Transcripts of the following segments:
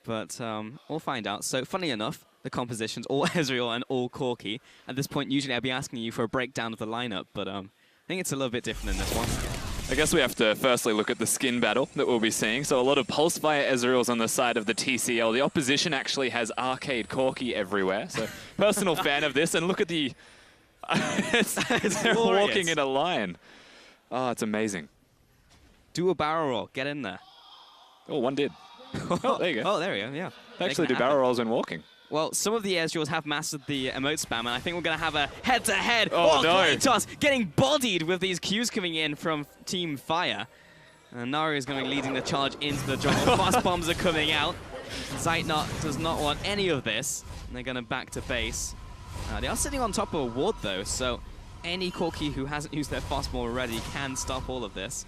But we'll find out. So, funny enough, the compositions, all Ezreal and all Corki. At this point, usually I'd be asking you for a breakdown of the lineup, but I think it's a little bit different in this one. I guess we have to firstly look at the skin battle that we'll be seeing. So a lot of Pulsefire Ezreals on the side of the TCL. The opposition actually has Arcade Corki everywhere. So personal fan of this. And look at the... it's walking in a line. Oh, it's amazing. Do a barrel roll. Get in there. Oh, one did. Oh, there you go. Oh, there we go, yeah. They actually do barrel rolls when walking. Well, some of the Ezreals have mastered the emote spam, and I think we're going to have a head-to-head. Oh, no. Kratos getting bodied with these Qs coming in from Team Fire. And Nari is going to be leading the charge into the jungle. Fast bombs are coming out. Zeitnot does not want any of this. And they're going to back to base. They are sitting on top of a ward, though, so any Corki who hasn't used their fast bomb already can stop all of this.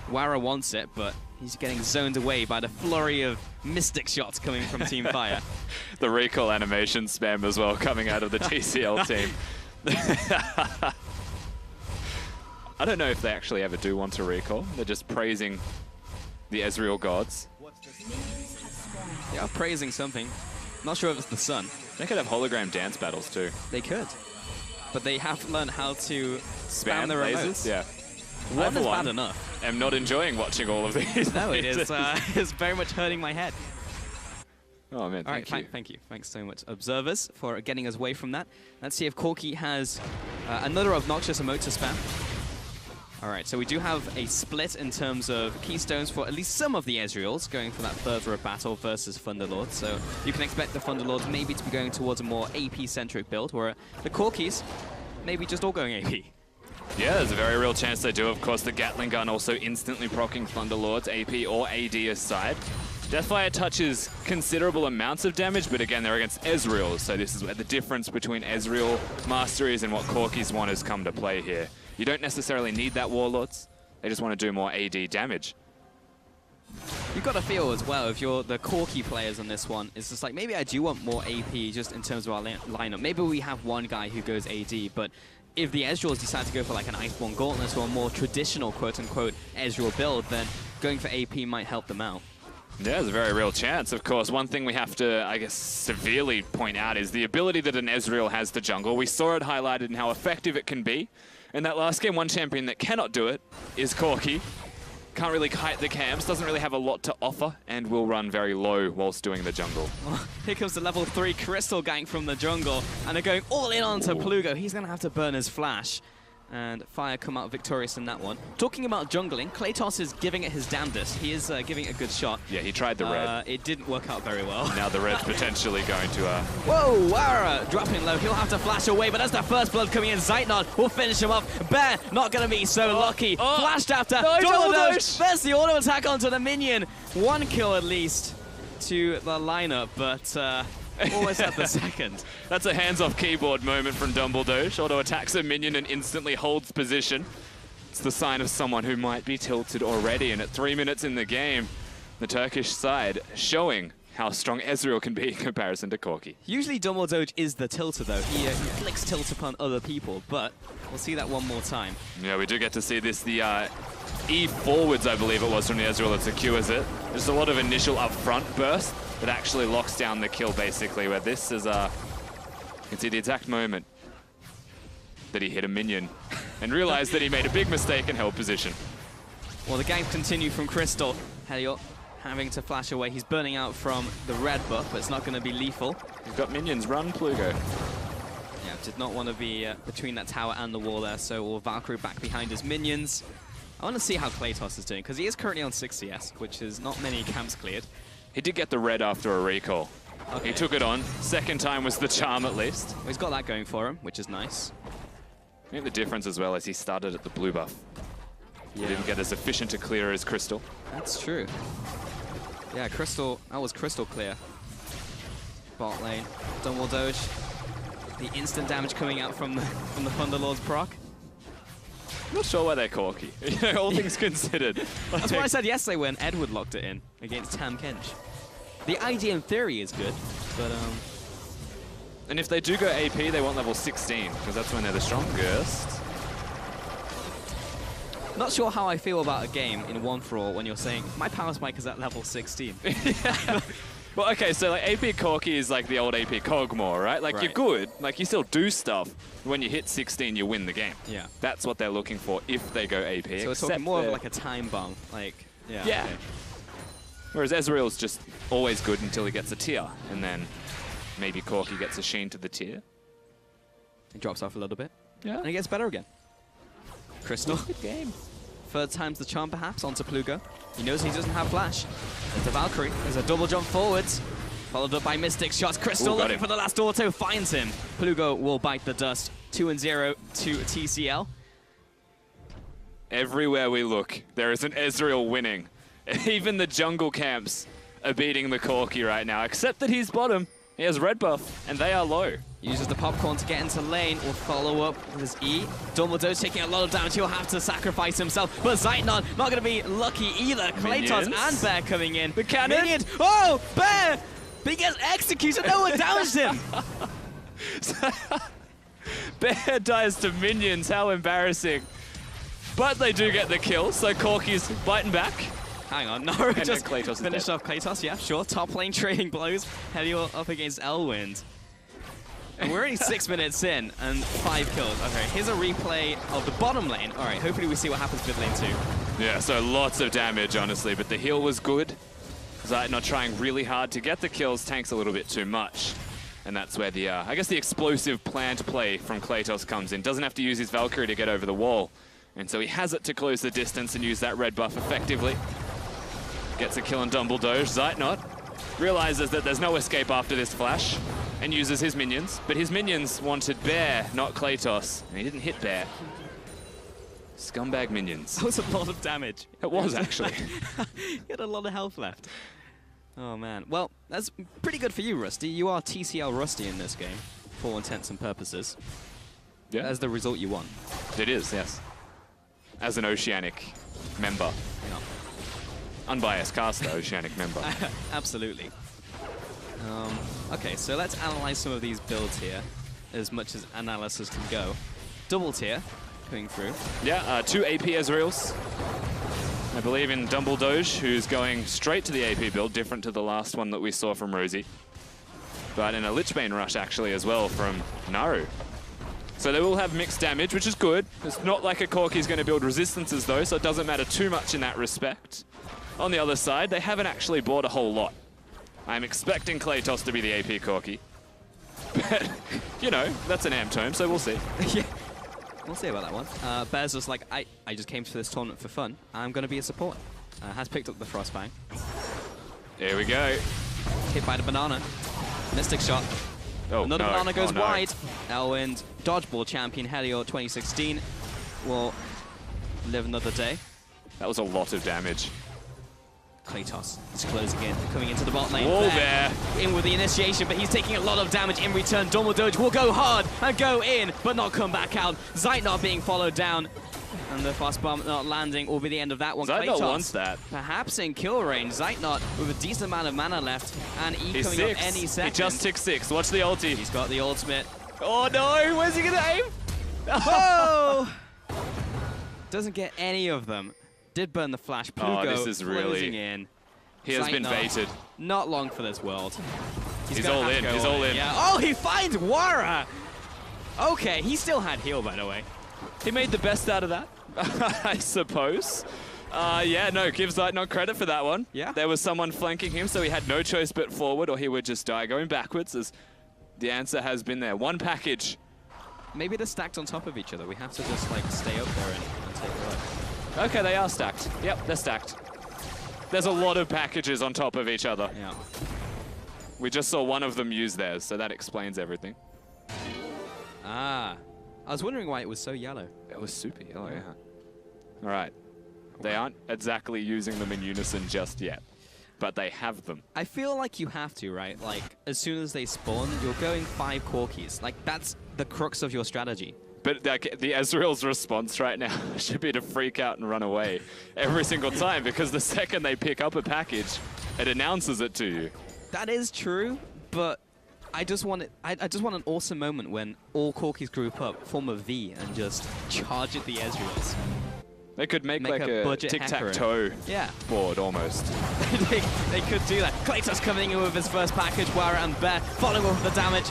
Wara wants it, but he's getting zoned away by the flurry of Mystic shots coming from Team Fire. The recall animation spam as well coming out of the TCL team. I don't know if they actually ever do want to recall. They're just praising the Ezreal gods. They are praising something. Not sure if it's the sun. They could have hologram dance battles too. They could. But they have learned how to spam the lasers. remotes. Yeah. One is bad enough. I'm not enjoying watching all of these. No, it is. It's very much hurting my head. Oh man, thank you. Thank you. Thanks so much, observers, for getting us away from that. Let's see if Corki has another obnoxious emote to spam. All right, so we do have a split in terms of keystones for at least some of the Ezreals, going for that further battle versus Thunderlord. So you can expect the Thunderlords maybe to be going towards a more AP-centric build, where the Corkis maybe just all going AP. Yeah, there's a very real chance they do. Of course, the Gatling gun also instantly proccing Thunderlords, AP or AD aside. Deathfire touches considerable amounts of damage, but again, they're against Ezreals, so this is where the difference between Ezreal masteries and what Corki's want has come to play here. You don't necessarily need that Warlords, they just want to do more AD damage. You've got to feel as well, if you're the Corki players on this one, it's just like, maybe I do want more AP just in terms of our lineup. Maybe we have one guy who goes AD, but if the Ezreals decide to go for like an Iceborne Gauntlet or a more traditional quote-unquote Ezreal build, then going for AP might help them out. Yeah, there's a very real chance, of course. One thing we have to, I guess, severely point out is the ability that an Ezreal has to jungle. We saw it highlighted in how effective it can be. In that last game, one champion that cannot do it is Corki. Can't really kite the camps, doesn't really have a lot to offer, and will run very low whilst doing the jungle. Well, here comes the level 3 Crystal gank from the jungle, and they're going all in onto Plugo. He's going to have to burn his flash. And Fire come out victorious in that one. Talking about jungling, Kratos is giving it his damnedest. He is giving it a good shot. Yeah, he tried the red. It didn't work out very well. Now the red's potentially going to... Whoa, Wara dropping low. He'll have to flash away, but as the first blood coming in, Zeitnot will finish him off. Bear not going to be so lucky. Flashed after. No, double dodge. There's the auto attack onto the minion. One kill at least to the lineup, but... always at the second. That's a hands-off keyboard moment from Dumbledore. Auto attacks a minion and instantly holds position. It's the sign of someone who might be tilted already. And at 3 minutes in the game, the Turkish side showing how strong Ezreal can be in comparison to Corki. Usually Dumbledore is the tilter though. He flicks tilt upon other people, but we'll see that one more time. Yeah, we do get to see this. The E forwards, I believe it was, from the Ezreal that secures it. Just a lot of initial upfront burst that actually locks down the kill, basically, where this is, you can see the exact moment that he hit a minion and realized that he made a big mistake and held position. Well, the ganks continue from Crystal. Heliot having to flash away. He's burning out from the red buff, but it's not going to be lethal. He's got minions. Run, Plugo. Yeah, did not want to be between that tower and the wall there, so will Valkyrie back behind his minions. I want to see how Kratos is doing, because he is currently on 6 CS, which is not many camps cleared. He did get the red after a recall. Okay. He took it on. Second time was the charm, at least. Well, he's got that going for him, which is nice. I think the difference as well is he started at the blue buff. Yeah. He didn't get as efficient to clear as Crystal. That's true. Yeah, Crystal, that was crystal clear. Bot lane, double doge. The instant damage coming out from the Thunderlord's proc. I'm not sure why they're Corki. You know, all things considered. Like, that's what I said yesterday when Edward locked it in against Tam Kench. The idea in theory is good, but and if they do go AP, they want level 16, because that's when they're the strongest. Not sure how I feel about a game in 1-for-all when you're saying, my power spike is at level 16. Yeah. Well, okay, so like AP Corki is like the old AP Kog'Maw, right? Like you're good, like you still do stuff. When you hit 16, you win the game. Yeah. That's what they're looking for if they go AP. So we're talking more of like a time bomb, like yeah. Yeah. Okay. Whereas Ezreal's just always good until he gets a tier, and then maybe Corki gets a Sheen to the tier. He drops off a little bit. Yeah. And he gets better again. Crystal. Good game. Third time's the charm, perhaps, onto Plugo. He knows he doesn't have flash. There's the Valkyrie. There's a double jump forwards. Followed up by Mystic shots. Crystal looking for the last auto. Finds him. Plugo will bite the dust. 2-0 to TCL. Everywhere we look, there is an Ezreal winning. Even the jungle camps are beating the Corki right now, except that he's bottom. He has red buff, and they are low. Uses the popcorn to get into lane. Will follow up with his E. Dumbledore's taking a lot of damage. He'll have to sacrifice himself. But Zeitnot not going to be lucky either. Kratos and Bear coming in. The cannon. Minions. Oh, Bear! But he gets executed. No one damaged him. Bear dies to minions. How embarrassing. But they do get the kill, so Corki's biting back. Hang on, Naru and just Kratos finished off Kratos, yeah, sure. Top lane trading blows. Helios up against Elwind. And we're only 6 minutes in and 5 kills. Okay, here's a replay of the bottom lane. All right, hopefully we see what happens mid lane too. Yeah, so lots of damage, honestly, but the heal was good. Zeitnot trying really hard to get the kills, tanks a little bit too much. And that's where the, I guess the explosive planned play from Kratos comes in. Doesn't have to use his Valkyrie to get over the wall. And so he has it to close the distance and use that red buff effectively. Gets a kill on Dumbledore. Zeitnot realizes that there's no escape after this flash and uses his minions. But his minions wanted Bear, not Kratos. And he didn't hit Bear. Scumbag minions. That was a lot of damage. It was, actually. He had a lot of health left. Oh, man. Well, that's pretty good for you, Rusty. You are TCL Rusty in this game, for all intents and purposes. Yeah. That's the result you want. It is, yes. As an Oceanic member. Yeah. Unbiased caster, Oceanic member. Absolutely. Okay, so let's analyze some of these builds here, as much as analysis can go. Double tier coming through. Yeah, 2 AP Ezreals. I believe in Dumbledore, who's going straight to the AP build, different to the last one that we saw from Rosie. But in a Lichbane rush, actually, as well, from Naru. So they will have mixed damage, which is good. It's not like a Corki's going to build resistances, though, so it doesn't matter too much in that respect. On the other side, they haven't actually bought a whole lot. I'm expecting Kratos to be the AP Corki. But, you know, that's an amp tome, so we'll see. Yeah, we'll see about that one. Bear's just like, I just came to this tournament for fun. I'm going to be a support. Has picked up the Frostfang. Here we go. Hit by the banana. Mystic shot. Oh, Another no. banana goes Oh, no. wide. Elwind, dodgeball champion, Helios 2016, will live another day. That was a lot of damage. Kratos is closing in, coming into the bot lane. Whoa, Bear in with the initiation, but he's taking a lot of damage in return. Dumbledore will go hard and go in, but not come back out. Zeitnot being followed down, and the fast bomb not landing will be the end of that one. Zeitnot Kratos, wants that. perhaps in kill range. Zeitnot with a decent amount of mana left, and E He's coming 6. up any second. He just ticked 6. Watch the ulti. He's got the ultimate. Oh no, where's he gonna aim? Oh! Doesn't get any of them. Did burn the flash. Plugo this is really- closing in. He has been Zeitnot, baited. Not long for this world. He's gonna all have to in, go he's all in. Yeah. Oh, he finds Wara! Okay, he still had heal, by the way. He made the best out of that, I suppose. Yeah, no, give Zeitnot credit for that one. Yeah. There was someone flanking him, so he had no choice but forward, or he would just die going backwards, as the answer has been there. One package. Maybe they're stacked on top of each other. We have to just, like, stay up there and take a look. Okay, they are stacked. Yep, they're stacked. There's a lot of packages on top of each other. Yeah. We just saw one of them use theirs, so that explains everything. Ah. I was wondering why it was so yellow. It was super yellow, yeah. All right. They aren't exactly using them in unison just yet, but they have them. I feel like you have to, right? Like, as soon as they spawn, you're going 5 Corkis. Like, that's the crux of your strategy. But like, the Ezreal's response right now should be to freak out and run away every single time, because the second they pick up a package, it announces it to you. That is true, but I just want it. I just want an awesome moment when all Corkis group up, form a V, and just charge at the Ezreals. They could make like a tic-tac-toe board almost. they could do that. Kratos coming in with his first package, Wara and Bear following up with the damage.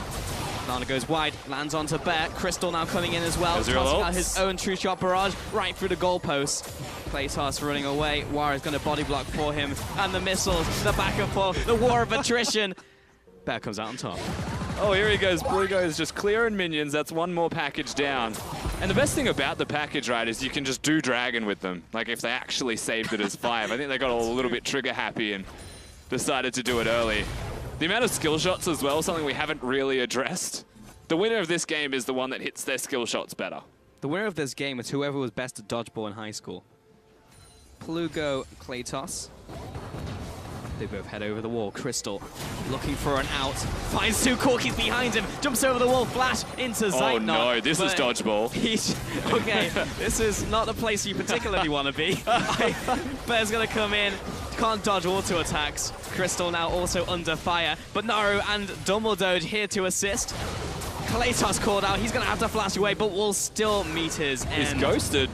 Nana goes wide, lands onto Bear. Crystal now coming in as well. Tossing out his own true shot barrage right through the goalpost. Kratos running away. Wara is going to body block for him. And the missiles, the back and forth, the war of attrition. Bear comes out on top. Oh, here he goes. Blue goes just clearing minions. That's one more package down. And the best thing about the package, right, is you can just do Dragon with them. Like, if they actually saved it as 5. I think they got a little bit trigger happy and decided to do it early. The amount of skill shots as well, something we haven't really addressed. The winner of this game is the one that hits their skill shots better. The winner of this game is whoever was best at dodgeball in high school. Plugo, Kratos. They both head over the wall. Crystal looking for an out. Finds 2 Corkies behind him. Jumps over the wall. Flash into Zeitnot. Oh no, this is dodgeball. Okay, this is not the place you particularly want to be. Bear's going to come in. Can't dodge auto attacks. Crystal now also under fire. But Naru and Dumbledore here to assist. Kratos called out. He's going to have to flash away, but will still meet his end. He's ghosted.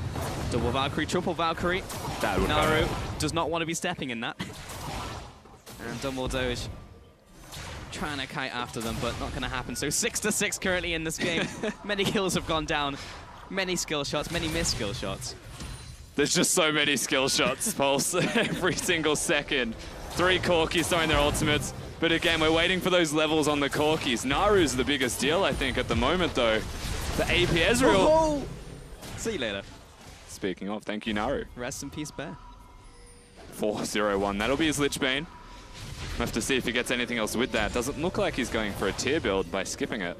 Double Valkyrie, triple Valkyrie. Naru does not want to be stepping in that. And Dumbledore trying to kite after them, but not going to happen. So 6-6 currently in this game. Many kills have gone down. Many skill shots, many missed skill shots. There's just so many skill shots, Pulse, every single second. 3 Corkies throwing their ultimates. But again, we're waiting for those levels on the Corkies. Naru's the biggest deal, I think, at the moment, though. The AP Ezreal. Oh! See you later. Speaking of, thank you, Naru. Rest in peace, Bear. 4-0-1. That'll be his Lich Bane. We'll have to see if he gets anything else with that. Doesn't look like he's going for a tier build by skipping it.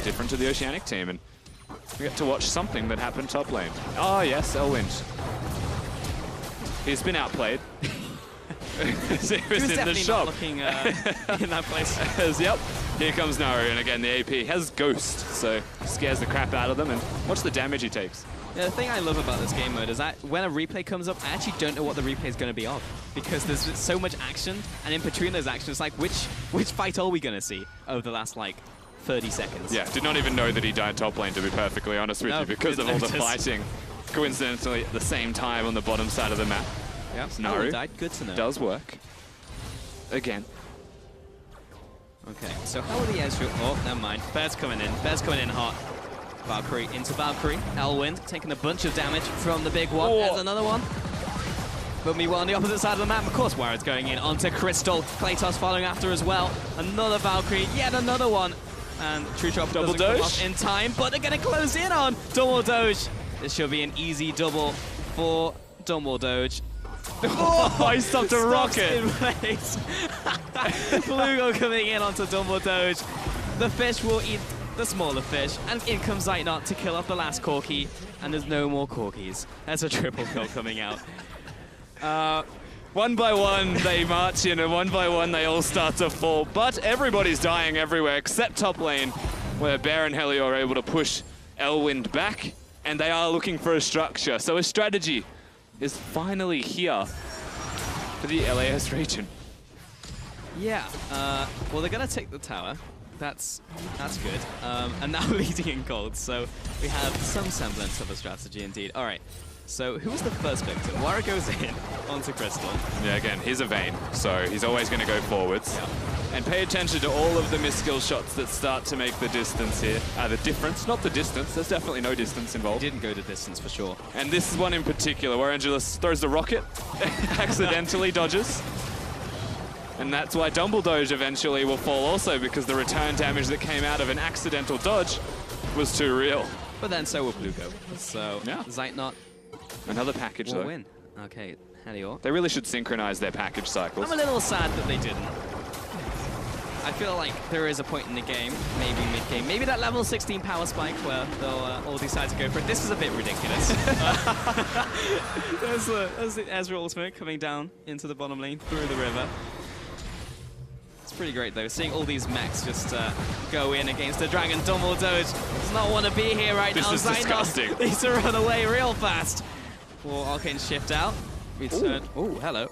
Different to the Oceanic team, and we get to watch something that happened top lane. Oh yes, Elwind. He's been outplayed. He was in the shop. Not looking in that place. Yep. Here comes Naru, and again the AP has Ghost, so scares the crap out of them, and watch the damage he takes. Yeah, the thing I love about this game mode is that when a replay comes up, I actually don't know what the replay is going to be of, because there's so much action, and in between those actions, like which fight are we going to see over the last like 30 seconds? Yeah, did not even know that he died top lane, to be perfectly honest with you, because of all the fighting, coincidentally at the same time on the bottom side of the map. Yeah, Naru died. Good to know. Does work. Again. Okay, so how are the Ezreal? Oh, never mind. Bear's coming in. Bear's coming in hot. Valkyrie into Valkyrie. Elwind taking a bunch of damage from the big one. There's another one. But meanwhile, on the opposite side of the map, of course, Wara's going in onto Crystal. Kratos following after as well. Another Valkyrie, yet another one. And True Shot doesn't come off in time, but they're going to close in on Double Doge. This should be an easy double for Double Doge. Oh, he stopped a rocket. In place. Plugo coming in onto Double Doge. The fish will eat the smaller fish, and in comes Zeitnot to kill off the last Corki, and there's no more Corkies. There's a triple kill coming out. One by one they march in, and one by one they all start to fall, but everybody's dying everywhere except top lane, where Bear and Helio are able to push Elwind back, and they are looking for a structure. So a strategy is finally here for the LAS region. Yeah, well, they're going to take the tower. That's good. And now leading in gold, so we have some semblance of a strategy indeed. All right, so who was the first victim? Wara goes in onto Crystal. Yeah, again, he's a Vayne, so he's always going to go forwards. Yeah. And pay attention to all of the missed skill shots that start to make the distance here. The difference, not the distance. There's definitely no distance involved. He didn't go to distance for sure. And this is one in particular where Angelus throws the rocket, accidentally dodges. And that's why Dumbledore eventually will fall also, because the return damage that came out of an accidental dodge was too real. But then so will Plugo. So yeah. Zeitnot another package though. Win. Okay, Helio. They really should synchronize their package cycles. I'm a little sad that they didn't. I feel like there is a point in the game, maybe mid-game, maybe that level 16 power spike where they'll all decide to go for it. This is a bit ridiculous. There's the Ezreal ultimate coming down into the bottom lane through the river. It's pretty great though, seeing all these mechs just go in against the Dragon. Dumbledore does not want to be here right now. This is disgusting. Needs to run away real fast. Well, Arcane shift out. Return. Oh, hello.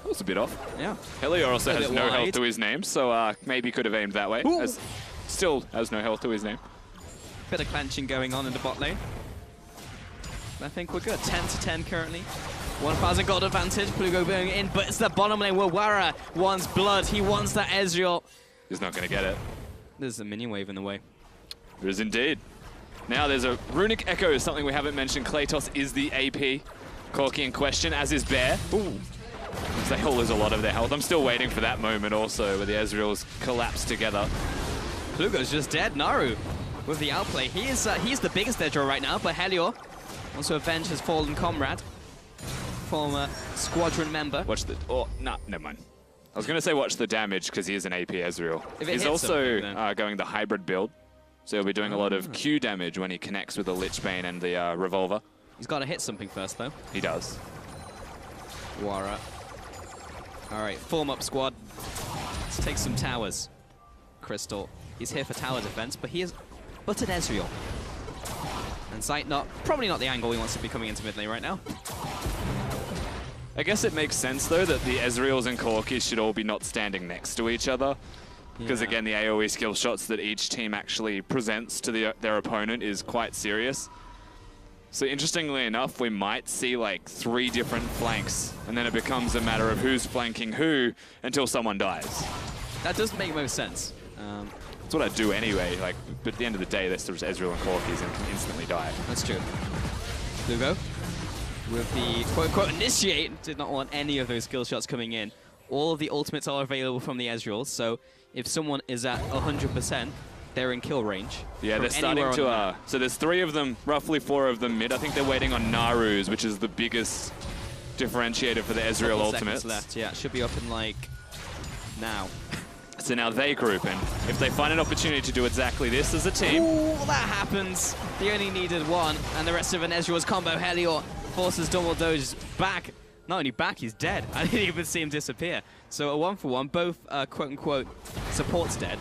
That was a bit off. Yeah. Helio also has no wide. health to his name, so maybe could have aimed that way. Still has no health to his name. Bit of clenching going on in the bot lane. I think we're good. 10-10 currently. 1,000 gold advantage. Plugo going in, but it's the bottom lane where Wara wants blood. He wants that Ezreal. He's not going to get it. There's a minion wave in the way. There is indeed. Now there's a Runic Echo, something we haven't mentioned. Kratos is the AP. Corki in question, as is Bear. Ooh. They all lose a lot of their health. I'm still waiting for that moment also, where the Ezreals collapse together. Plugo's just dead. Naru with the outplay. He's the biggest dead draw right now, but Helior wants to avenge his fallen comrade, former squadron member. Watch the... Oh, nah, never mind. I was going to say watch the damage, because he is an AP Ezreal. He's also going the hybrid build, so he'll be doing a lot of Q damage when he connects with the Lich Bane and the Revolver. He's got to hit something first, though. He does. Wara. All right, form up, squad. Let's take some towers. Crystal. He's here for tower defense, but he is but an Ezreal. And Sight probably not the angle he wants to be coming into mid lane right now. I guess it makes sense, though, that the Ezreals and Corki should all be not standing next to each other. Because, again, the AoE skill shots that each team actually presents to their opponent is quite serious. So, interestingly enough, we might see, like, 3 different flanks, and then it becomes a matter of who's flanking who until someone dies. That does make most sense. That's what I do anyway. Like, but at the end of the day, there's Ezreal and Corkis and can instantly die. That's true. Lugo with the quote-unquote initiate, did not want any of those skill shots coming in. All of the ultimates are available from the Ezreals, so if someone is at 100%, they're in kill range. Yeah, they're starting to... so there's 3 of them, roughly 4 of them mid. I think they're waiting on Naru's, which is the biggest differentiator for the Ezreal ultimates. Left, yeah, it should be up in, like, now. So now they group in. If they find an opportunity to do exactly this as a team... Ooh, that happens. They only needed 1, and the rest of an Ezreal's combo. Helior forces Dumbledore's back. Not only back, he's dead. I didn't even see him disappear. So a 1-for-1, both quote-unquote supports dead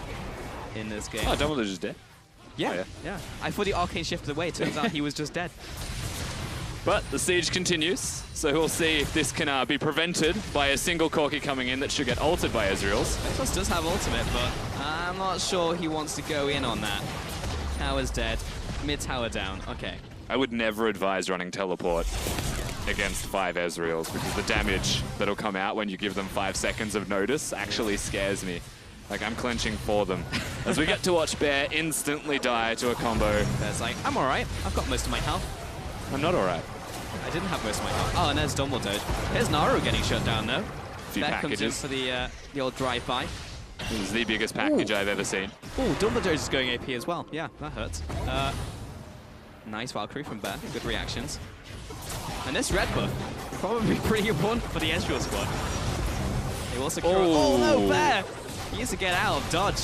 in this game. Oh, Dumbledore's just dead? Yeah, yeah. I thought the Arcane shifted away. It turns out he was just dead. But the siege continues, so we'll see if this can be prevented by a single Corki coming in that should get ulted by Ezreals. Kratos does have ultimate, but I'm not sure he wants to go in on that. Tower's dead. Mid tower down. Okay. I would never advise running teleport against 5 Ezreals, because the damage that'll come out when you give them 5 seconds of notice actually scares me. Like, I'm clenching for them. As we get to watch Bear instantly die to a combo. Bear's like, I'm alright. I've got most of my health. I'm not alright. I didn't have most of my health. Oh, and there's Dumbledore. Here's Naru getting shut down, though. Few Bear packages. comes in for the old drive-by. This is the biggest package I've ever seen. Oh, Dumbledore's is going AP as well. Yeah, that hurts. Nice Valkyrie from Bear. Good reactions. And this red buff, probably pretty important for the Ezreal squad. They also oh no, Bear! He needs to get out of dodge.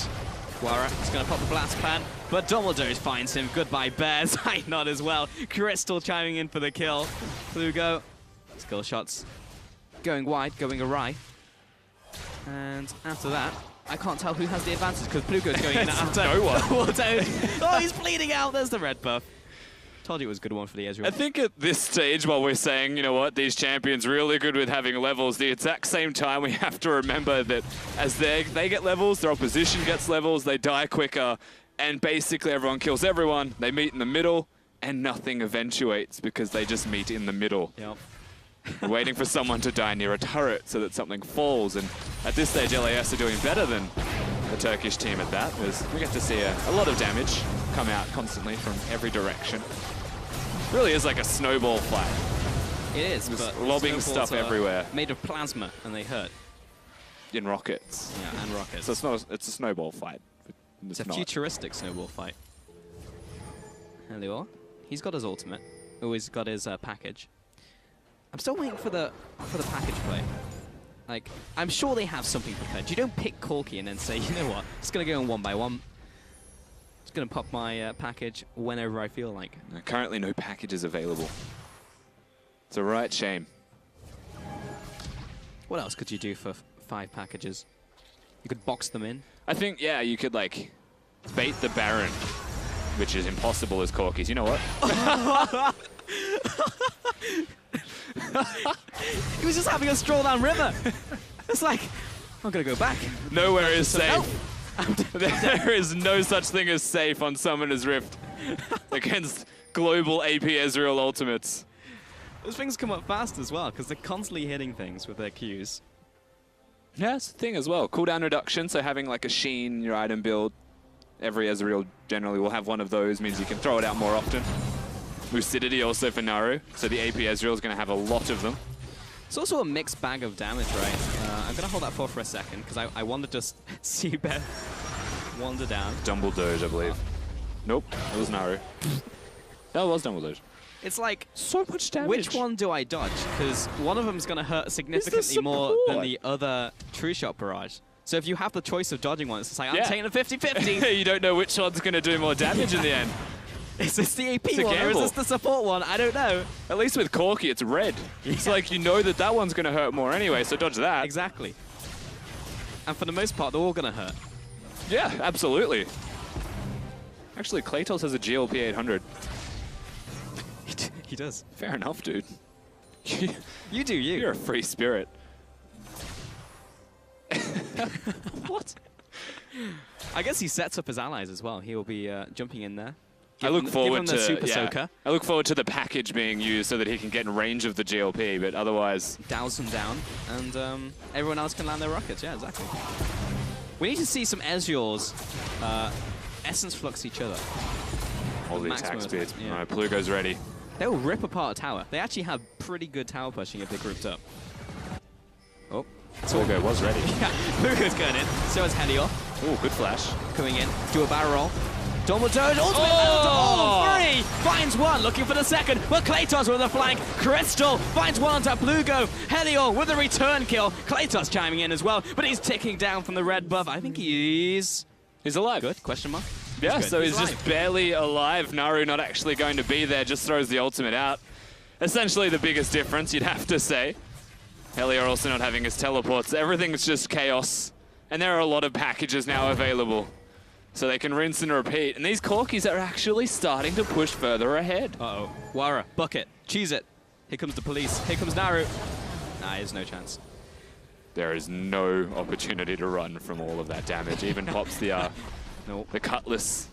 Wara is going to pop the blast pan, but Dumbledore finds him. Goodbye, Bear. Not as well. Crystal chiming in for the kill. Plugo. Skill shots going wide, going awry. And after that, I can't tell who has the advantage because Plugo's going in after. No one. Oh, he's bleeding out. There's the red buff. Told you it was a good one for the Ezreal. I think at this stage, while we're saying, you know what, these champions really good with having levels, the exact same time we have to remember that as they get levels, their opposition gets levels, they die quicker, and basically everyone kills everyone. They meet in the middle, and nothing eventuates because they just meet in the middle. Yep. Waiting for someone to die near a turret so that something falls, and at this stage LAS are doing better than the Turkish team at that, because we get to see a lot of damage come out constantly from every direction. It really is like a snowball fight. It is, but lobbing stuff everywhere. Made of plasma, and they hurt. In rockets. Yeah, and rockets. So it's a snowball fight. It's a futuristic snowball fight. Helior, he's got his ultimate. Oh, he's got his package. I'm still waiting for the package play. Like, I'm sure they have something prepared. You don't pick Corki and then say, you know what, it's going to go in 1 by 1. Just going to pop my package whenever I feel like. Currently no packages available. It's a right shame. What else could you do for 5 packages? You could box them in. I think, yeah, you could, like, bait the Baron, which is impossible as Corkies. You know what? He was just having a stroll down river. It's like, I'm going to go back. Nowhere is safe. No. There is no such thing as safe on Summoner's Rift against global AP Ezreal ultimates. Those things come up fast as well, because they're constantly hitting things with their Qs. Yeah, that's the thing as well. Cooldown reduction, so having like a Sheen in your item build, every Ezreal generally will have one of those, means you can throw it out more often. Lucidity also for Naru, so the AP Ezreal is going to have a lot of them. It's also a mixed bag of damage, right? I'm going to hold that for a second, because I want to just see Beth wander down. Dumbledore, I believe. Nope, it was Naru. That was Dumbledore. It's like, so much damage. Which one do I dodge? Because one of them is going to hurt significantly more than the other True Shot Barrage. So if you have the choice of dodging one, it's like, I'm taking a 50-50. You don't know which one's going to do more damage in the end. Is this the AP one or is this the support one? I don't know. At least with Corki, it's red. Yeah. It's like you know that that one's going to hurt more anyway, so dodge that. Exactly. And for the most part, they're all going to hurt. Yeah, absolutely. Actually, Kratos has a GLP 800. He does. Fair enough, dude. You do you. You're a free spirit. What? I guess he sets up his allies as well. He will be jumping in there. I look forward to Super Soaker. I look forward to the package being used so that he can get in range of the GLP, but otherwise douse him down, and everyone else can land their rockets. Yeah, exactly. We need to see some Ezreals essence flux each other. All the attack speed. Yeah. All right, Plugo's ready. They will rip apart a tower. They actually have pretty good tower pushing if they grouped up. Oh. Plugo was ready. Yeah, Plugo's going in. So is Helior. Oh, good flash. Coming in. Do a barrel roll. Dumbledore ultimate three! Finds one, looking for the second, but Kratos with a flank. Crystal finds one onto Plugo. Helior with a return kill. Kratos chiming in as well, but he's ticking down from the red buff. I think he's alive. Good, question mark? Yeah, so he's just barely alive. Naru not actually going to be there, just throws the ultimate out. Essentially the biggest difference, you'd have to say. Helior also not having his teleports. Everything's just chaos. And there are a lot of packages now available. So they can rinse and repeat. And these Corkis are actually starting to push further ahead. Uh-oh. Wara, bucket, cheese it. Here comes the police. Here comes Naru. Nah, there's no chance. There is no opportunity to run from all of that damage. Even pops the the cutlass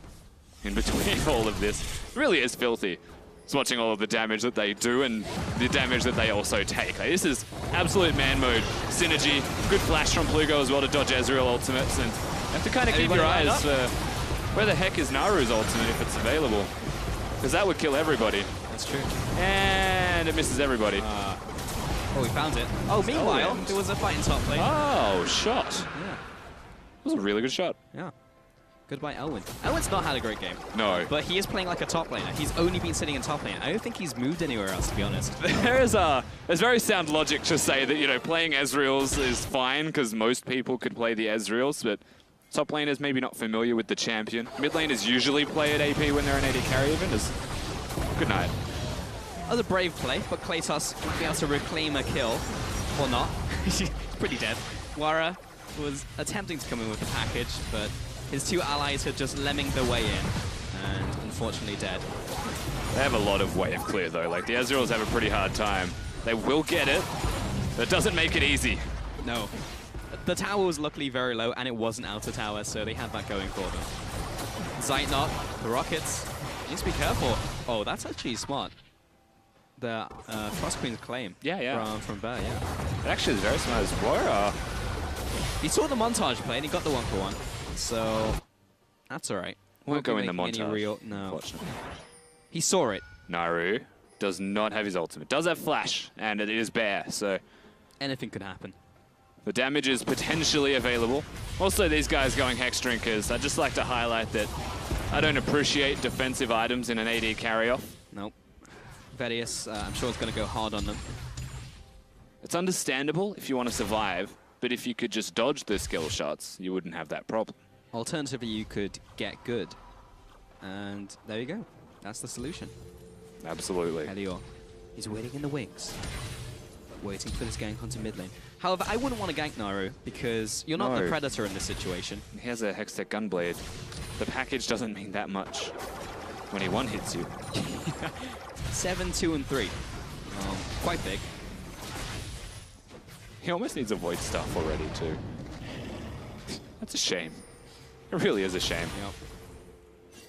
in between all of this. It really is filthy. Just watching all of the damage that they do and the damage that they also take. Like, this is absolute man mode. Synergy, good flash from Plugo as well to dodge Ezreal ultimates. And you have to kind of keep your eyes for where the heck is Naru's ultimate if it's available. Because that would kill everybody. That's true. And it misses everybody. Oh, we found it. Oh, meanwhile, there was a fight in top lane. Oh, shot. Yeah. That was a really good shot. Yeah. Goodbye, Elwin. Elwin's not had a great game. No. But he is playing like a top laner. He's only been sitting in top lane. I don't think he's moved anywhere else, to be honest. There's very sound logic to say that, you know, playing Ezreals is fine because most people could play the Ezreals, but top laners maybe not familiar with the champion. Mid laners usually play at AP when they're an AD carry event. Good night. That was a brave play, but Kratos would be able to reclaim a kill. Or not. He's pretty dead. Wara was attempting to come in with the package, but his two allies had just lemming their way in, and unfortunately dead. They have a lot of wave clear, though. Like, the Ezreals have a pretty hard time. They will get it, but it doesn't make it easy. No. The tower was luckily very low, and it wasn't outer tower, so they had that going for them. Zeitnot, the rockets. Needs to be careful. Oh, that's actually smart. The Frost Queen's claim. From Bear, yeah. It actually is very smart as well. He saw the montage play, and he got the 1-for-1. So, that's all right. Won't go in the montage. No. Unfortunately. He saw it. Naru does not have his ultimate. Does have flash, and it is Bear, so anything could happen. The damage is potentially available. Also, these guys going Hex Drinkers. I'd just like to highlight that I don't appreciate defensive items in an AD carry-off. Nope. Vedius, I'm sure it's going to go hard on them. It's understandable if you want to survive, but if you could just dodge the skill shots, you wouldn't have that problem. Alternatively, you could get good. And there you go. That's the solution. Absolutely. Helior. He's waiting in the wings. Waiting for this gank onto mid lane. However, I wouldn't want to gank Naru because you're not the Predator in this situation. He has a Hextech Gunblade. The package doesn't mean that much when he one-hits you. 7, 2, and 3. Quite big. He almost needs a Void Staff already, too. That's a shame. It really is a shame. Yep.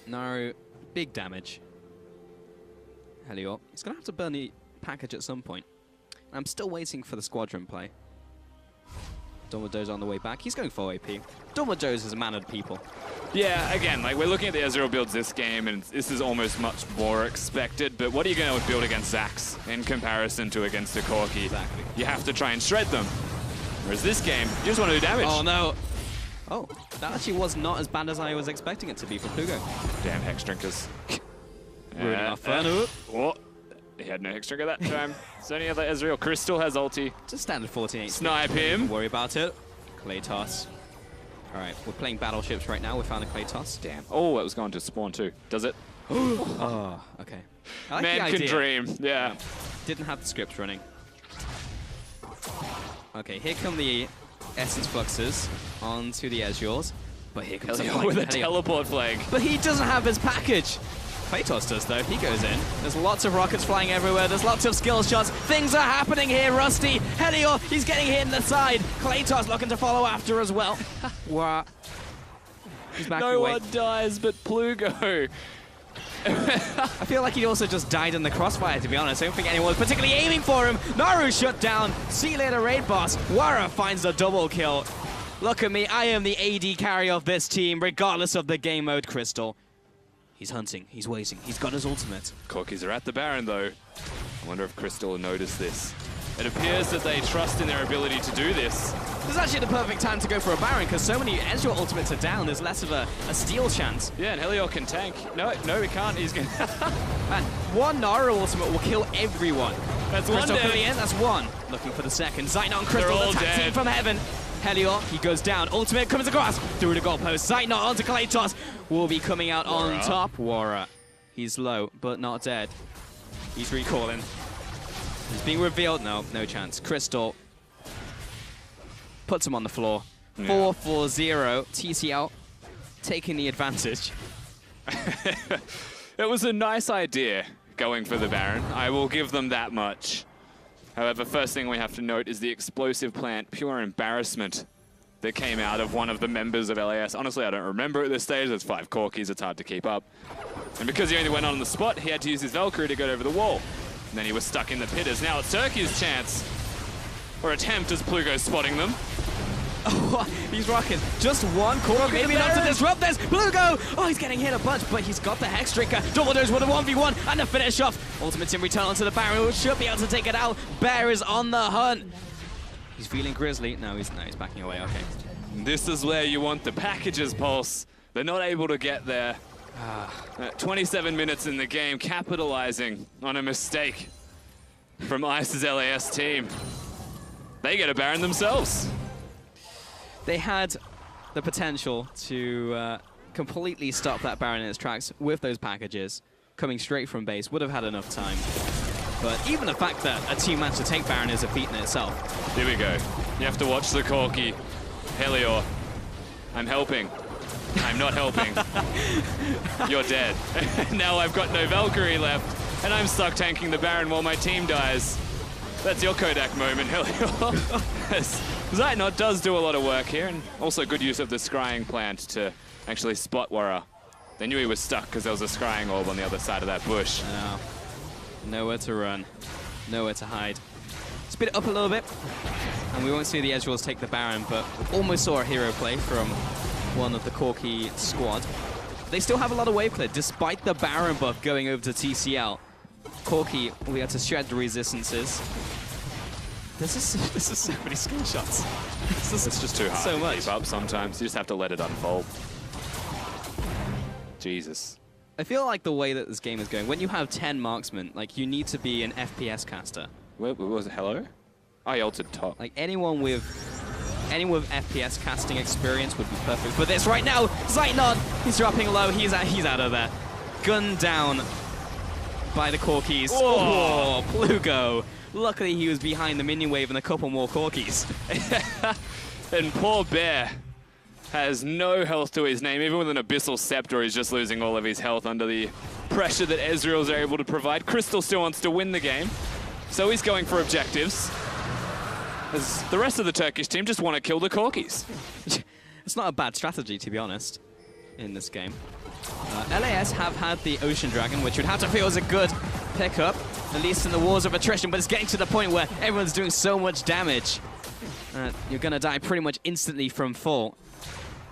Naru, big damage. Helior. He's going to have to burn the package at some point. I'm still waiting for the squadron play. Dumbledore's on the way back. He's going full AP. Dumbledore's is mannered people. Yeah, again, like we're looking at the Ezreal builds this game, and this is almost much more expected. But what are you going to build against Zax in comparison to against a Corki? Exactly. You have to try and shred them. Whereas this game, you just want to do damage. Oh no! Oh, that actually was not as bad as I was expecting it to be for Plugo. Damn Hex Drinkers. Ruining our fun. Oh, he had no Hex Drinker that time. It's only other Ezreal. Crystal has ulti. Just standard 14 Snipe him. Don't worry about it. Clay toss. All right, we're playing battleships right now. We found a clay toss. Damn. Oh, it was going to spawn too. Does it? Oh, okay. I like Man the can idea. dream. Yeah. Didn't have the scripts running. Okay, here come the Essence Fluxes onto the Ezreals. But here comes Helio with a teleport flag. But he doesn't have his package. Kratos does, though. He goes in. There's lots of rockets flying everywhere. There's lots of skill shots. Things are happening here, Rusty. Helior, he's getting hit in the side. Kratos looking to follow after as well. Wow. He's back No away. one dies but Plugo. I feel like he also just died in the crossfire, to be honest. I don't think anyone was particularly aiming for him. Naru shut down. See you later, raid boss. Wara finds the double kill. Look at me. I am the AD carry of this team, regardless of the game mode, Crystal. He's hunting. He's waiting. He's got his ultimate. Corkis are at the Baron, though. I wonder if Crystal will notice this. It appears that they trust in their ability to do this. This is actually the perfect time to go for a Baron, because so many Ezreal ultimates are down. There's less of a steal chance. Yeah, and Helior can tank. No, he can't. He's going to... Man, one Naru ultimate will kill everyone. That's Crystal one coming dead. in. That's one. Looking for the second. Zaytnot and Crystal, They're all the tag dead. team from heaven. Helior, he goes down. Ultimate comes across through the goalpost. Zaytnot onto Kratos. Will be coming out on top. Wara. He's low, but not dead. He's recalling. He's being revealed. No chance. Crystal puts him on the floor. Yeah. 4-4-0. TCL taking the advantage. It was a nice idea going for the Baron. I will give them that much. However, first thing we have to note is the explosive plant, pure embarrassment that came out of one of the members of LAS. Honestly, I don't remember at this stage. There's 5 Corkis. It's hard to keep up. And because he only went on the spot, he had to use his Valkyrie to get over the wall. And then he was stuck in the pitters. Now it's Turkey's chance. Or attempt as Plugo's spotting them. Oh, he's rocking. Just one Corki, maybe not to disrupt this. Plugo! Oh, he's getting hit a bunch, but he's got the Hex Drinker. Dumbledore's with a 1v1 and the finish off. Ultimate's in return onto the Baron, who should be able to take it out. Bear is on the hunt. He's feeling grizzly. No, he's backing away. Okay. This is where you want the packages, Pulse. They're not able to get there. 27 minutes in the game, capitalizing on a mistake from Ice's LAS team. They get a Baron themselves. They had the potential to completely stop that Baron in its tracks with those packages. Coming straight from base, would have had enough time. But even the fact that a team managed to take Baron is a feat in itself. Here we go. You have to watch the Corki. Helior, I'm helping. I'm not helping. You're dead. Now I've got no Valkyrie left, and I'm stuck tanking the Baron while my team dies. That's your Kodak moment, Helior. Zaytnot does do a lot of work here, and also good use of the scrying plant to actually spot Wara. They knew he was stuck because there was a scrying orb on the other side of that bush. I know. Nowhere to run, nowhere to hide. Speed it up a little bit, and we won't see the Ezreals take the Baron, but almost saw a hero play from one of the Corki squad. They still have a lot of wave clear, despite the Baron buff going over to TCL. Corki will be able to shred the resistances. This is so many skill shots. It's just too hard so to much. keep up sometimes. You just have to let it unfold. Jesus. I feel like the way that this game is going, when you have 10 marksmen, like you need to be an FPS caster. What was it? Hello? Oh, he ulted top. Like anyone with FPS casting experience would be perfect for this right now. Zaytnot, he's dropping low. He's out of there. Gunned down by the Corkis. Whoa. Oh, Plugo. Luckily, he was behind the minion wave and a couple more Corkis. And poor Bear has no health to his name. Even with an Abyssal Scepter, he's just losing all of his health under the pressure that Ezreals are able to provide. Crystal still wants to win the game, so he's going for objectives. As the rest of the Turkish team just want to kill the Corkis. It's not a bad strategy, to be honest, in this game. LAS have had the Ocean Dragon, which would have to feel as a good pick up, at least in the wars of attrition, but it's getting to the point where everyone's doing so much damage. You're going to die pretty much instantly from full.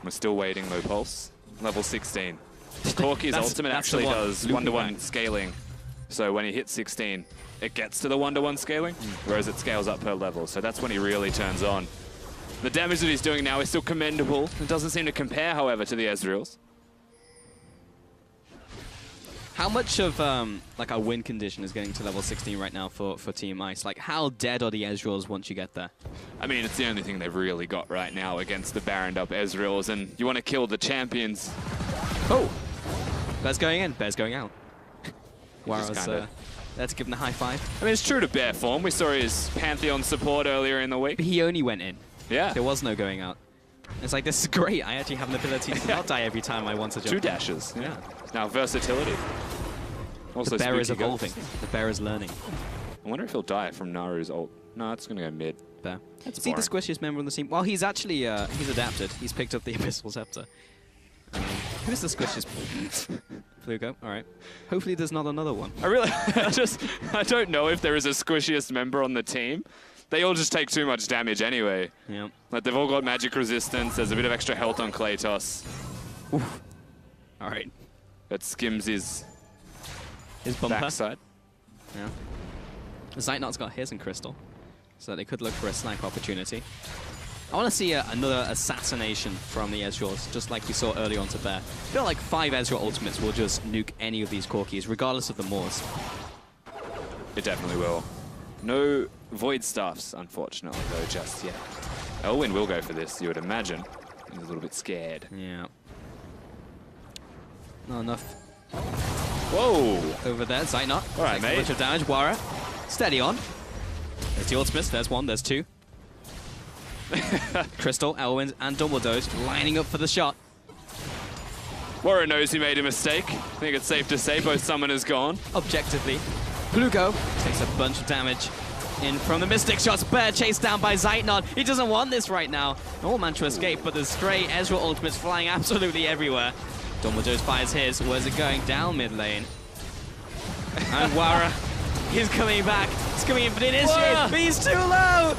We're still waiting, low pulse. Level 16. Corki's ultimate actually does 1-to-1 scaling. So when he hits 16, it gets to the 1-to-1 scaling, whereas it scales up per level. So that's when he really turns on. The damage that he's doing now is still commendable. It doesn't seem to compare, however, to the Ezreal's. How much of like a win condition is getting to level 16 right now for Team Ice? Like, how dead are the Ezreals once you get there? I mean, it's the only thing they've really got right now against the Baroned up Ezreals, and you want to kill the champions. Oh! Bear's going in, Bear's going out. Wara's let's give him the high five. I mean, it's true to Bear form. We saw his Pantheon support earlier in the week. But he only went in. Yeah. There was no going out. It's like, this is great. I actually have an ability to not die every time I want to jump. 2 dashes. Yeah. Now, versatility. Also, the bear is evolving. The bear is learning. I wonder if he'll die from Naru's ult. No, it's going to go mid. Bear. Is he the squishiest member on the team? Well, he's actually, he's adapted. He's picked up the Abyssal Scepter. Who is the squishiest? Flugo, all right. Hopefully there's not another one. I don't know if there is a squishiest member on the team. They all just take too much damage anyway. Yeah. Like, they've all got magic resistance. There's a bit of extra health on Kratos. Oof. All right. That skims his bumper. backside. Yeah. Zeitnot's got his and Crystal, so they could look for a snipe opportunity. I want to see another assassination from the Ezreals, just like we saw early on to Bear. I feel like 5 Ezreal ultimates will just nuke any of these Corkis, regardless of the Moors. It definitely will. No Void Staffs, unfortunately, though, just yet. Elwyn will go for this, you would imagine. He's a little bit scared. Yeah. Not enough. Whoa! Over there, Zeitnot. All right, mate. A bunch of damage. Wara, steady on. There's the ultimates. There's one. There's 2. Crystal, Elwyn, and Dumbledore's lining up for the shot. Warren knows he made a mistake. I think it's safe to say both summoners gone. Objectively, Plugo takes a bunch of damage in from the Mystic shots. Bear chased down by Zeitnot. He doesn't want this right now. All man to escape, but there's stray Ezreal ultimates flying absolutely everywhere. Dumbledore fires his. Where's it going? Down mid lane. And Wara, he's coming back. He's coming in for the initiate. He's too low.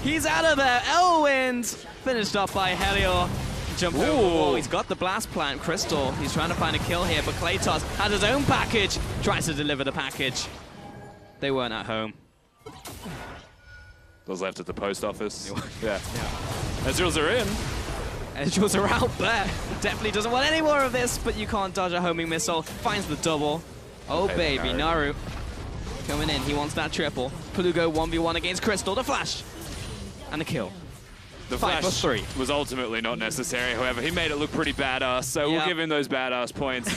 He's out of there. Elwyn's finished off by Helior. Jump over the wall. He's got the blast plant. Crystal, he's trying to find a kill here, but Kratos has his own package. Tries to deliver the package. They weren't at home. Those left at the post office. Yeah. Ezreals are in. Ezreals are out there. Definitely doesn't want any more of this, but you can't dodge a homing missile. Finds the double. Oh, okay, baby, Naru coming in. He wants that triple. Plugo 1v1 against Crystal. The flash. And the kill. The 5 flash 3 was ultimately not necessary. However, he made it look pretty badass, so we'll give him those badass points.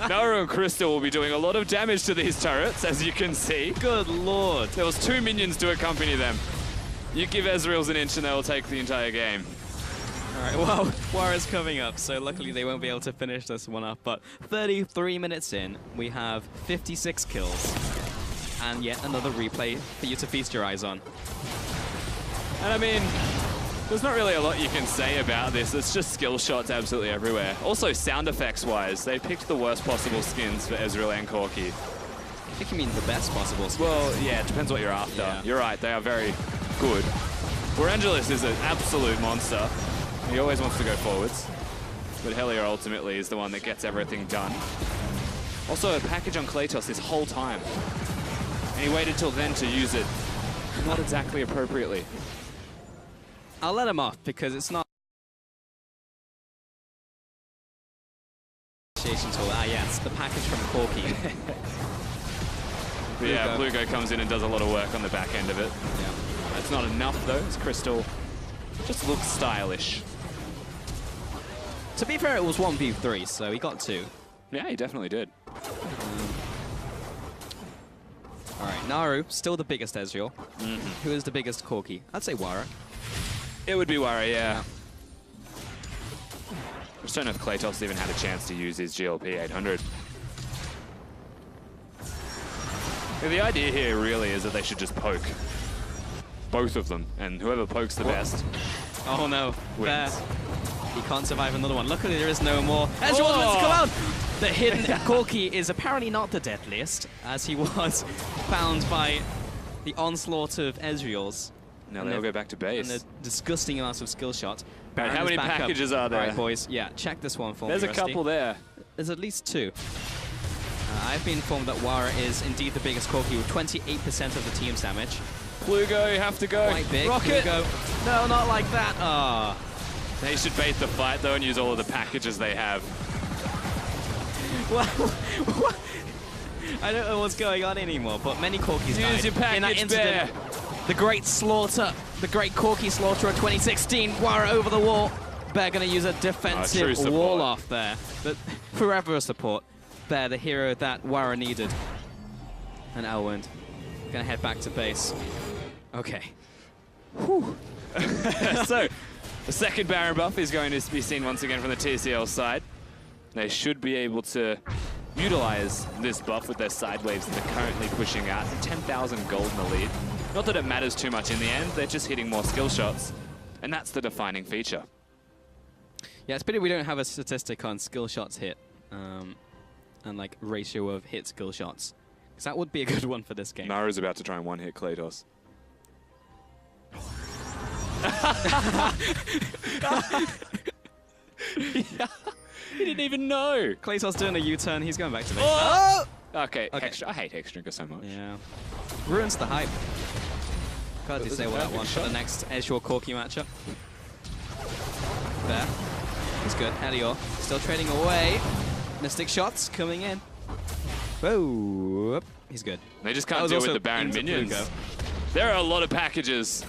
Naru and Crystal will be doing a lot of damage to these turrets, as you can see. Good lord. There was 2 minions to accompany them. You give Ezreal's an inch and they'll take the entire game. All right, well, Wara's coming up, so luckily they won't be able to finish this one up. But 33 minutes in, we have 56 kills. And yet another replay for you to feast your eyes on. And I mean, there's not really a lot you can say about this. It's just skill shots absolutely everywhere. Also, sound effects-wise, they picked the worst possible skins for Ezreal and Corki. I think you mean the best possible skins. Well, yeah, it depends what you're after. Yeah. You're right, they are very good. Warangelis is an absolute monster. He always wants to go forwards. But Helior ultimately is the one that gets everything done. Also, a package on Kratos this whole time. And he waited till then to use it. Not exactly appropriately. I'll let him off because it's not. Yes, the package from Corki. Yeah, Plugo comes in and does a lot of work on the back end of it. Yeah. That's not enough though, as Crystal just looks stylish. To be fair, it was 1v3, so he got 2. Yeah, he definitely did. All right, Naru, still the biggest Ezreal. Who is the biggest Corki? I'd say Wara. It would be Wara, yeah. I just don't know if Kratos even had a chance to use his GLP 800. Yeah, the idea here really is that they should just poke. Both of them, and whoever pokes the best Oh no, wins. He can't survive another one. Luckily there is no more. Ezreal wants to come out! The hidden Corki is apparently not the deadliest, as he was found by the onslaught of Ezreals. Now they'll go back to base. And the disgusting amounts of skill shot. Right, how many packages are there? All right, boys. Yeah, check this one for me, There's a Rusty. couple there. There's at least 2. I've been informed that Wara is indeed the biggest Corki with 28% of the team's damage. Plugo, you have to go. Quite big. Rocket! Plugo. No, not like that. Ah. They should bait the fight, though, and use all of the packages they have. Well, I don't know what's going on anymore, but many Corkis died your package, in that incident. Bear. The great slaughter, the great Corki slaughter of 2016. Wara over the wall. Bear going to use a defensive wall off there. But forever a support. Bear, the hero that Wara needed. And Elwind going to head back to base. Okay. Whew. So, the second Baron buff is going to be seen once again from the TCL side. They should be able to utilize this buff with their side waves that they're currently pushing out. 10,000 gold in the lead. Not that it matters too much in the end, they're just hitting more skill shots. And that's the defining feature. Yeah, it's pity we don't have a statistic on skill shots hit. And like ratio of hit skill shots. Because that would be a good one for this game. Naru's about to try and one-hit Kratos. Yeah. He didn't even know. Kratos doing a U-turn. He's going back to base. Oh! Okay, Extra. I hate Extra so much. Yeah. Ruins the hype. Can't disable that one for the next Ezreal Corki matchup. There. He's good. Elior still trading away. Mystic shots coming in. Whoa. He's good. They just can't deal with the Baron minions. There are a lot of packages.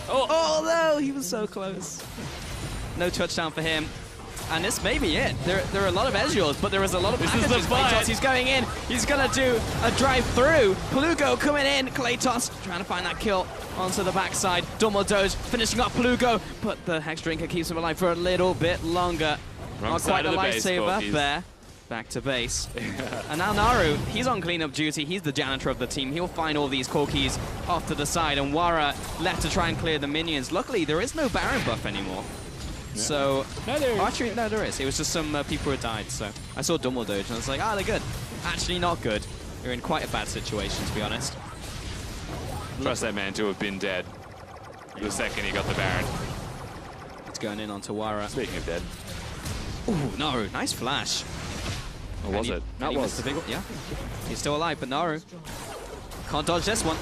Oh no, he was so close. No touchdown for him. And this may be it. There are a lot of Ezreals, but there is a lot of packages. This is the fight. He's going in. He's going to do a drive through. Plugo coming in. Kratos trying to find that kill onto the backside. Dumbledore's finishing up Plugo, but the Hex Drinker keeps him alive for a little bit longer. Wrong Not side quite of a the base, lifesaver there. Back to base. And now Naru, he's on cleanup duty. He's the janitor of the team. He'll find all these Corkis off to the side, and Wara left to try and clear the minions. Luckily, there is no Baron buff anymore. Yeah. So, actually, no, there is. It was just some people who died. So I saw Dumbledore, and I was like, ah, they're good. Actually, not good. They're in quite a bad situation, to be honest. Trust that man to have been dead the second he got the Baron. It's going in onto Wara. Speaking of dead. Ooh, Naru, nice flash. Or was it? That was the big one. Yeah, he's still alive, but Naru can't dodge this one.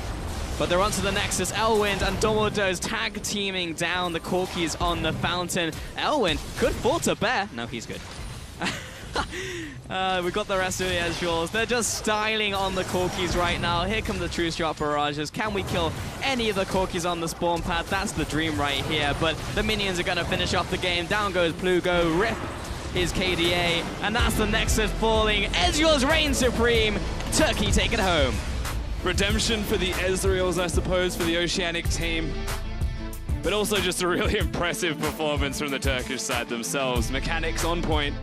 But they're onto the Nexus. Elwind and Dumbledore's tag teaming down the Corkis on the fountain. Elwind could fall to Bear. No, he's good. We've got the rest of the Ezreals. They're just styling on the Corkis right now. Here come the True Shot barrages. Can we kill any of the Corkis on the spawn pad? That's the dream right here. But the minions are going to finish off the game. Down goes Plugo. Rip his KDA. And that's the Nexus falling. Ezreal's reign supreme. Turkey take it home. Redemption for the Ezreals, I suppose, for the Oceanic team. But also just a really impressive performance from the Turkish side themselves. Mechanics on point.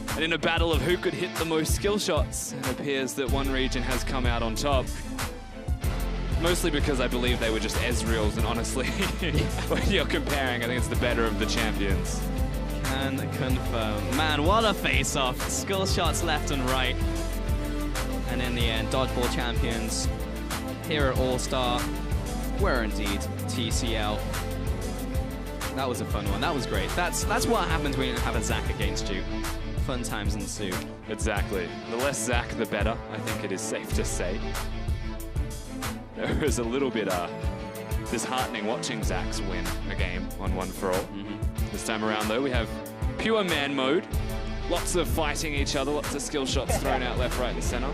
And in a battle of who could hit the most skill shots, it appears that one region has come out on top. Mostly because I believe they were just Ezreals, and honestly, when you're comparing, I think it's the better of the champions. Can confirm. Man, what a face-off. Skill shots left and right. And in the end, Dodgeball champions here at All-Star were indeed TCL. That was a fun one. That was great. That's what happens when you have a Zac against you. Fun times ensue. Exactly. The less Zac, the better, I think it is safe to say. There was a little bit disheartening watching Zac's win a game on One for All. This time around, though, we have pure man mode. Lots of fighting each other, lots of skill shots thrown out left, right, and center.